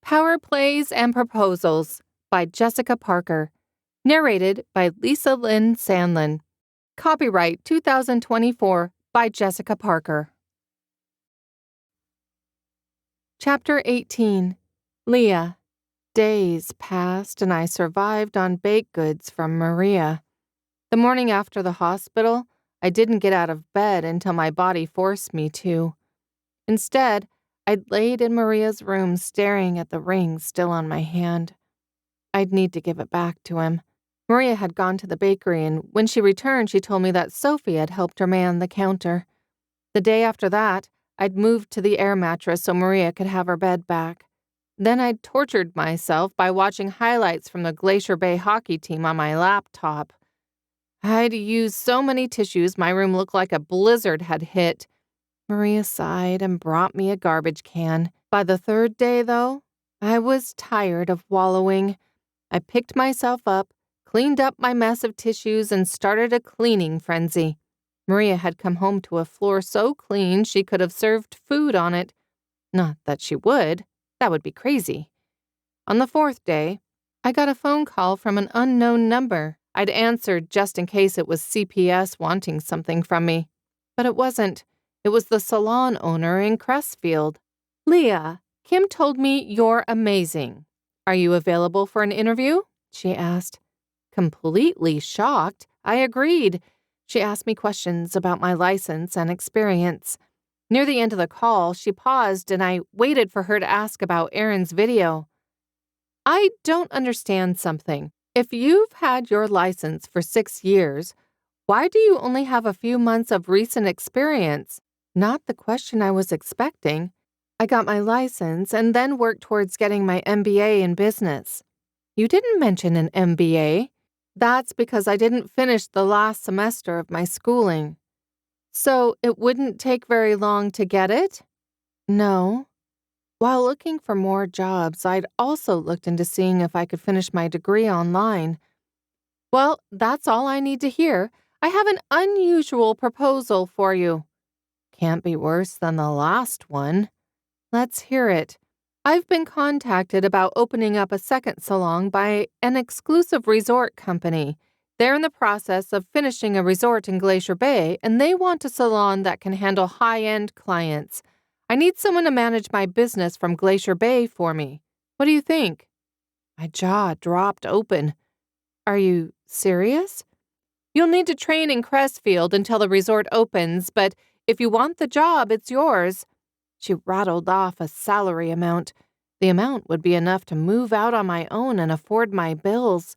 Power Plays and Proposals by Jessica Parker. Narrated by Lisa Lynn Sandlin. Copyright 2024 by Jessica Parker. Chapter 18. Leah. Days passed and I survived on baked goods from Maria. The morning after the hospital, I didn't get out of bed until my body forced me to. Instead, I'd laid in Maria's room staring at the ring still on my hand. I'd need to give it back to him. Maria had gone to the bakery, and when she returned, she told me that Sophie had helped her man the counter. The day after that, I'd moved to the air mattress so Maria could have her bed back. Then I'd tortured myself by watching highlights from the Glacier Bay hockey team on my laptop. I'd used so many tissues my room looked like a blizzard had hit. Maria sighed and brought me a garbage can. By the third day, though, I was tired of wallowing. I picked myself up, cleaned up my mess of tissues, and started a cleaning frenzy. Maria had come home to a floor so clean she could have served food on it. Not that she would. That would be crazy. On the fourth day, I got a phone call from an unknown number. I'd answered just in case it was CPS wanting something from me. But it wasn't. It was the salon owner in Crestfield. "Leah, Kim told me you're amazing. Are you available for an interview?" she asked. Completely shocked, I agreed. She asked me questions about my license and experience. Near the end of the call, she paused and I waited for her to ask about Aaron's video. "I don't understand something. If you've had your license for 6 years, why do you only have a few months of recent experience?" Not the question I was expecting. I got my license and then worked towards getting my MBA in business. "You didn't mention an MBA. "That's because I didn't finish the last semester of my schooling." "So it wouldn't take very long to get it?" "No." While looking for more jobs, I'd also looked into seeing if I could finish my degree online. "Well, that's all I need to hear. I have an unusual proposal for you." "Can't be worse than the last one." "Let's hear it." "I've been contacted about opening up a second salon by an exclusive resort company. They're in the process of finishing a resort in Glacier Bay, and they want a salon that can handle high-end clients. I need someone to manage my business from Glacier Bay for me. What do you think?" My jaw dropped open. "Are you serious?" "You'll need to train in Crestfield until the resort opens, but if you want the job, it's yours." She rattled off a salary amount. The amount would be enough to move out on my own and afford my bills.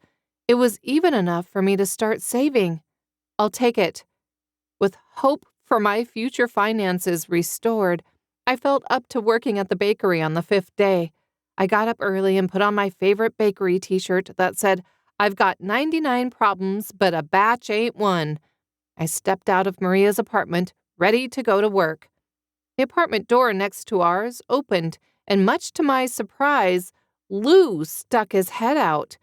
It was even enough for me to start saving. "I'll take it." With hope for my future finances restored, I felt up to working at the bakery on the 5th day. I got up early and put on my favorite bakery t-shirt that said, "I've got 99 problems, but a batch ain't one." I stepped out of Maria's apartment, ready to go to work. The apartment door next to ours opened, and much to my surprise, Lou stuck his head out.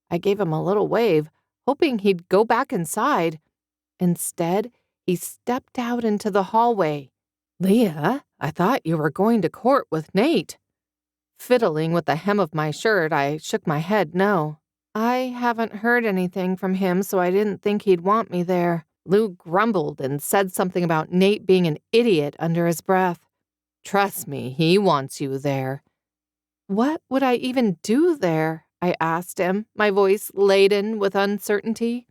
I gave him a little wave, hoping he'd go back inside. Instead, he stepped out into the hallway. "Leah, I thought you were going to court with Nate." Fiddling with the hem of my shirt, I shook my head no. "I haven't heard anything from him, so I didn't think he'd want me there." Lou grumbled and said something about Nate being an idiot under his breath. "Trust me, he wants you there." "What would I even do there?" I asked him, my voice laden with uncertainty.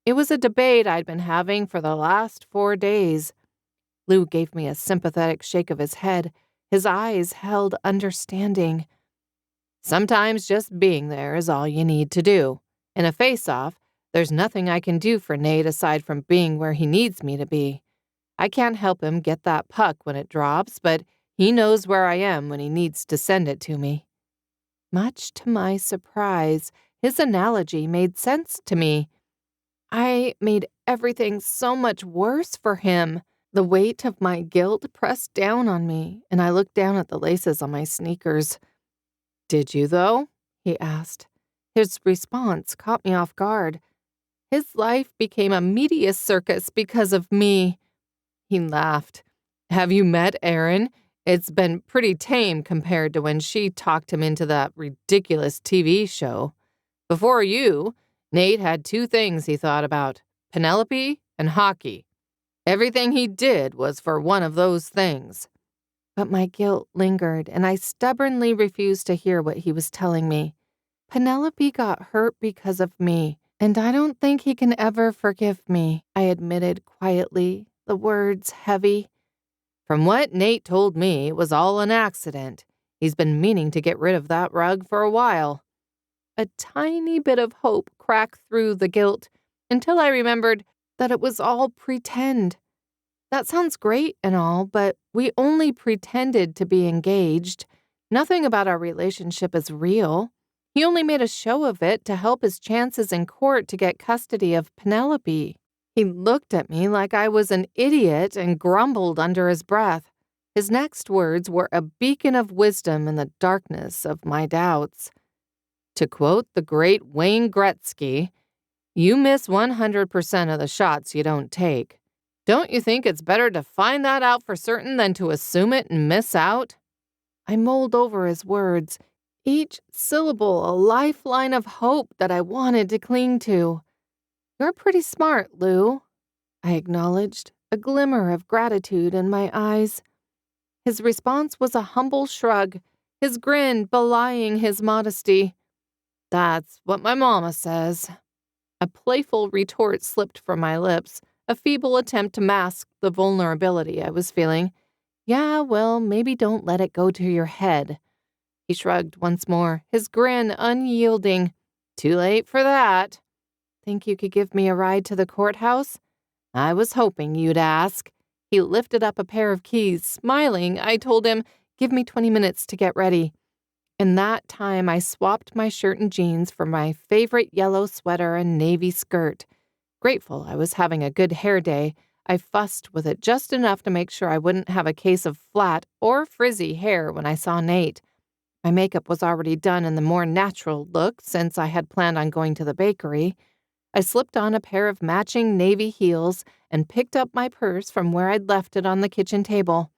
It was a debate I'd been having for the last 4 days. Lou gave me a sympathetic shake of his head. His eyes held understanding. "Sometimes just being there is all you need to do. In a face-off, there's nothing I can do for Nate aside from being where he needs me to be. I can't help him get that puck when it drops, but he knows where I am when he needs to send it to me." Much to my surprise, his analogy made sense to me. I made everything so much worse for him. The weight of my guilt pressed down on me, and I looked down at the laces on my sneakers. "Did you, though?" he asked. His response caught me off guard. His life became a media circus because of me. He laughed. "Have you met Aaron? It's been pretty tame compared to when she talked him into that ridiculous TV show. Before you, Nate had two things he thought about: Penelope and hockey. Everything he did was for one of those things. But my guilt lingered, and I stubbornly refused to hear what he was telling me. Penelope got hurt because of me, and I don't think he can ever forgive me, I admitted quietly, the words heavy. From what Nate told me, it was all an accident. He's been meaning to get rid of that rug for a while. A tiny bit of hope cracked through the guilt until I remembered that it was all pretend. That sounds great and all, but we only pretended to be engaged. Nothing about our relationship is real. He only made a show of it to help his chances in court to get custody of Penelope. He looked at me like I was an idiot and grumbled under his breath. His next words were a beacon of wisdom in the darkness of my doubts. To quote the great Wayne Gretzky, "You miss 100% of the shots you don't take. Don't you think it's better to find that out for certain than to assume it and miss out?" I mulled over his words, each syllable a lifeline of hope that I wanted to cling to. "You're pretty smart, Lou," I acknowledged, a glimmer of gratitude in my eyes. His response was a humble shrug, his grin belying his modesty. "That's what my mama says." A playful retort slipped from my lips, a feeble attempt to mask the vulnerability I was feeling. "Yeah, well, maybe don't let it go to your head." He shrugged once more, his grin unyielding. "Too late for that." "Think you could give me a ride to the courthouse?" "I was hoping you'd ask." He lifted up a pair of keys. Smiling, I told him, "Give me 20 minutes to get ready." In that time, I swapped my shirt and jeans for my favorite yellow sweater and navy skirt. Grateful I was having a good hair day, I fussed with it just enough to make sure I wouldn't have a case of flat or frizzy hair when I saw Nate. My makeup was already done in the more natural look since I had planned on going to the bakery. I slipped on a pair of matching navy heels and picked up my purse from where I'd left it on the kitchen table.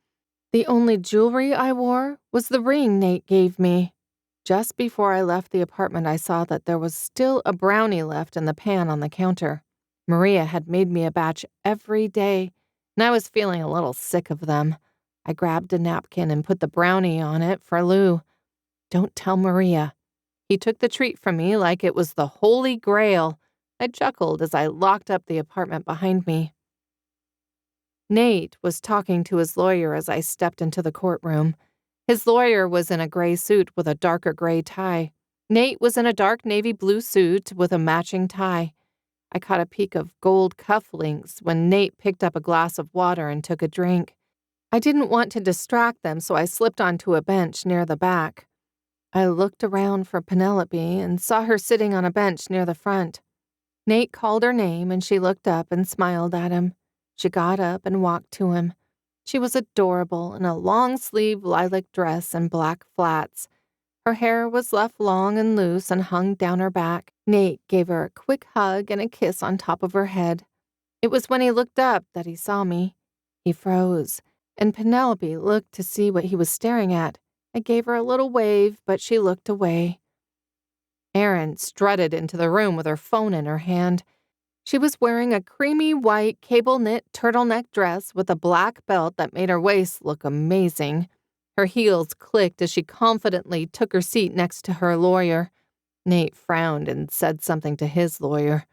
The only jewelry I wore was the ring Nate gave me. Just before I left the apartment, I saw that there was still a brownie left in the pan on the counter. Maria had made me a batch every day, and I was feeling a little sick of them. I grabbed a napkin and put the brownie on it for Lou. "Don't tell Maria." He took the treat from me like it was the Holy Grail. I chuckled as I locked up the apartment behind me. Nate was talking to his lawyer as I stepped into the courtroom. His lawyer was in a gray suit with a darker gray tie. Nate was in a dark navy blue suit with a matching tie. I caught a peek of gold cufflinks when Nate picked up a glass of water and took a drink. I didn't want to distract them, so I slipped onto a bench near the back. I looked around for Penelope and saw her sitting on a bench near the front. Nate called her name and she looked up and smiled at him. She got up and walked to him. She was adorable in a long-sleeve lilac dress and black flats. Her hair was left long and loose and hung down her back. Nate gave her a quick hug and a kiss on top of her head. It was when he looked up that he saw me. He froze, and Penelope looked to see what he was staring at. I gave her a little wave, but she looked away. Erin strutted into the room with her phone in her hand. She was wearing a creamy white cable-knit turtleneck dress with a black belt that made her waist look amazing. Her heels clicked as she confidently took her seat next to her lawyer. Nate frowned and said something to his lawyer.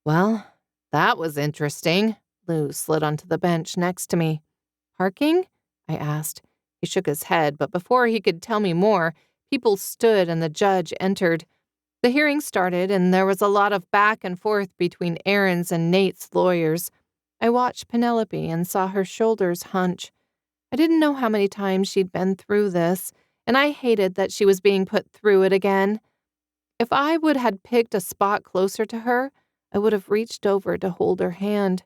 "Well, that was interesting." Lou slid onto the bench next to me. "Parking?" I asked. He shook his head, but before he could tell me more, people stood and the judge entered. The hearing started, and there was a lot of back and forth between Erin's and Nate's lawyers. I watched Penelope and saw her shoulders hunch. I didn't know how many times she'd been through this, and I hated that she was being put through it again. If I would had picked a spot closer to her, I would have reached over to hold her hand.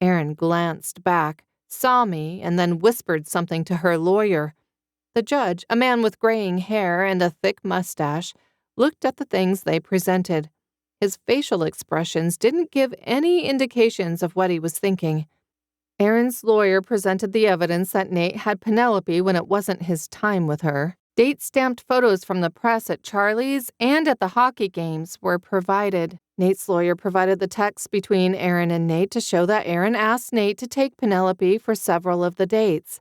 Erin glanced back, saw me, and then whispered something to her lawyer. The judge, a man with graying hair and a thick mustache, looked at the things they presented. His facial expressions didn't give any indications of what he was thinking. Aaron's lawyer presented the evidence that Nate had Penelope when it wasn't his time with her. Date-stamped photos from the press at Charlie's and at the hockey games were provided. Nate's lawyer provided the texts between Aaron and Nate to show that Aaron asked Nate to take Penelope for several of the dates.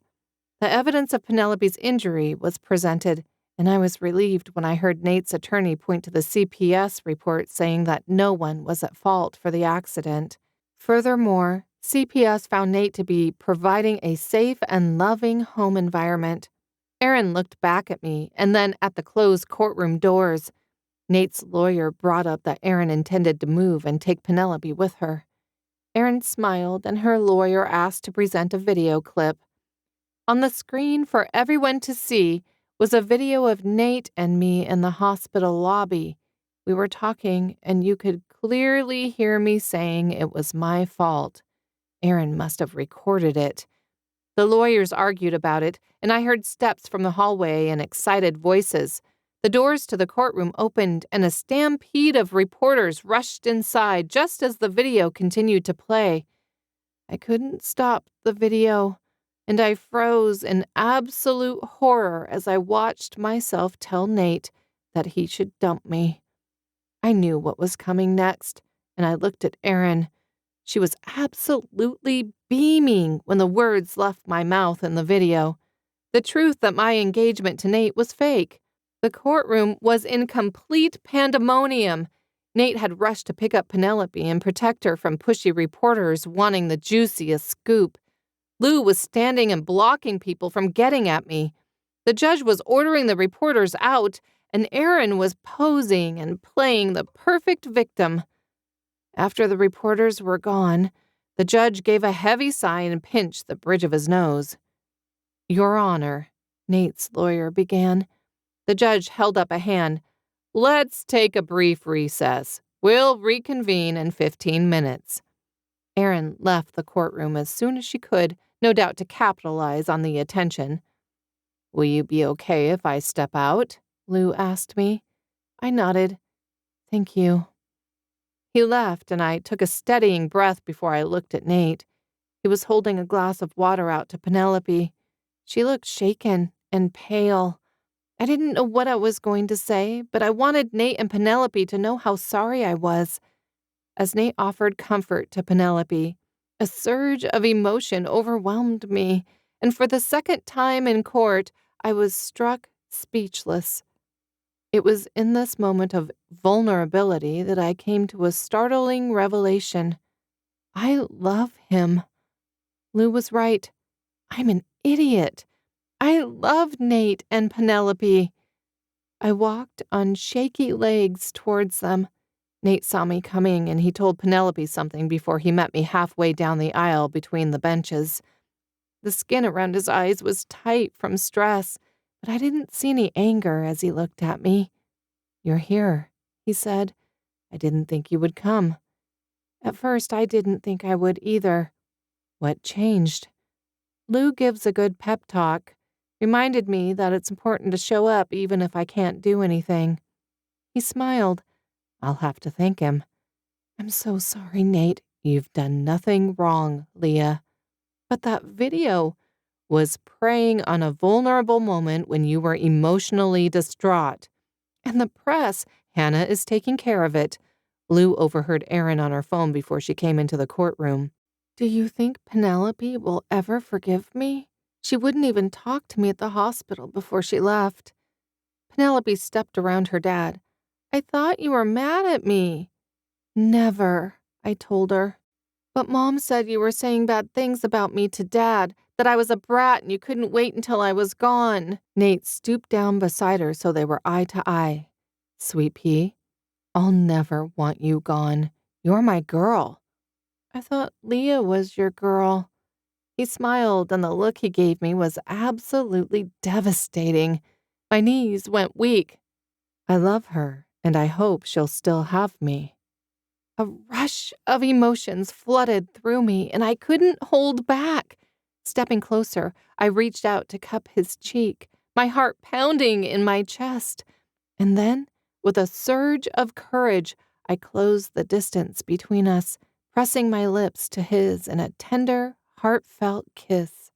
The evidence of Penelope's injury was presented, and I was relieved when I heard Nate's attorney point to the CPS report saying that no one was at fault for the accident. Furthermore, CPS found Nate to be providing a safe and loving home environment. Aaron looked back at me and then at the closed courtroom doors. Nate's lawyer brought up that Aaron intended to move and take Penelope with her. Aaron smiled, and her lawyer asked to present a video clip. On the screen for everyone to see was a video of Nate and me in the hospital lobby. We were talking, and you could clearly hear me saying it was my fault. Aaron must have recorded it. The lawyers argued about it, and I heard steps from the hallway and excited voices. The doors to the courtroom opened, and a stampede of reporters rushed inside just as the video continued to play. I couldn't stop the video, and I froze in absolute horror as I watched myself tell Nate that he should dump me. I knew what was coming next, and I looked at Erin. She was absolutely beaming when the words left my mouth in the video. The truth that my engagement to Nate was fake. The courtroom was in complete pandemonium. Nate had rushed to pick up Penelope and protect her from pushy reporters wanting the juiciest scoop. Lou was standing and blocking people from getting at me. The judge was ordering the reporters out, and Aaron was posing and playing the perfect victim. After the reporters were gone, the judge gave a heavy sigh and pinched the bridge of his nose. "Your Honor," Nate's lawyer began. The judge held up a hand. "Let's take a brief recess. We'll reconvene in 15 minutes. Erin left the courtroom as soon as she could, no doubt to capitalize on the attention. "Will you be okay if I step out?" Lou asked me. I nodded. "Thank you." He left, and I took a steadying breath before I looked at Nate. He was holding a glass of water out to Penelope. She looked shaken and pale. I didn't know what I was going to say, but I wanted Nate and Penelope to know how sorry I was. As Nate offered comfort to Penelope, a surge of emotion overwhelmed me, and for the second time in court, I was struck speechless. It was in this moment of vulnerability that I came to a startling revelation. I love him. Lou was right. I'm an idiot. I love Nate and Penelope. I walked on shaky legs towards them. Nate saw me coming, and he told Penelope something before he met me halfway down the aisle between the benches. The skin around his eyes was tight from stress, but I didn't see any anger as he looked at me. "You're here," he said. "I didn't think you would come." At first, I didn't think I would either. What changed? Lou gives a good pep talk. Reminded me that it's important to show up even if I can't do anything. He smiled. "I'll have to thank him." "I'm so sorry, Nate." "You've done nothing wrong, Leah." "But that video was preying on a vulnerable moment when you were emotionally distraught. And the press, Hannah is taking care of it." Lou overheard Erin on her phone before she came into the courtroom. "Do you think Penelope will ever forgive me? She wouldn't even talk to me at the hospital before she left." Penelope stepped around her dad. "I thought you were mad at me." "Never," I told her. "But Mom said you were saying bad things about me to Dad, that I was a brat and you couldn't wait until I was gone." Nate stooped down beside her so they were eye to eye. "Sweet pea, I'll never want you gone. You're my girl." "I thought Leah was your girl." He smiled, and the look he gave me was absolutely devastating. My knees went weak. "I love her, and I hope she'll still have me." A rush of emotions flooded through me, and I couldn't hold back. Stepping closer, I reached out to cup his cheek, my heart pounding in my chest. And then, with a surge of courage, I closed the distance between us, pressing my lips to his in a tender, heartfelt kiss.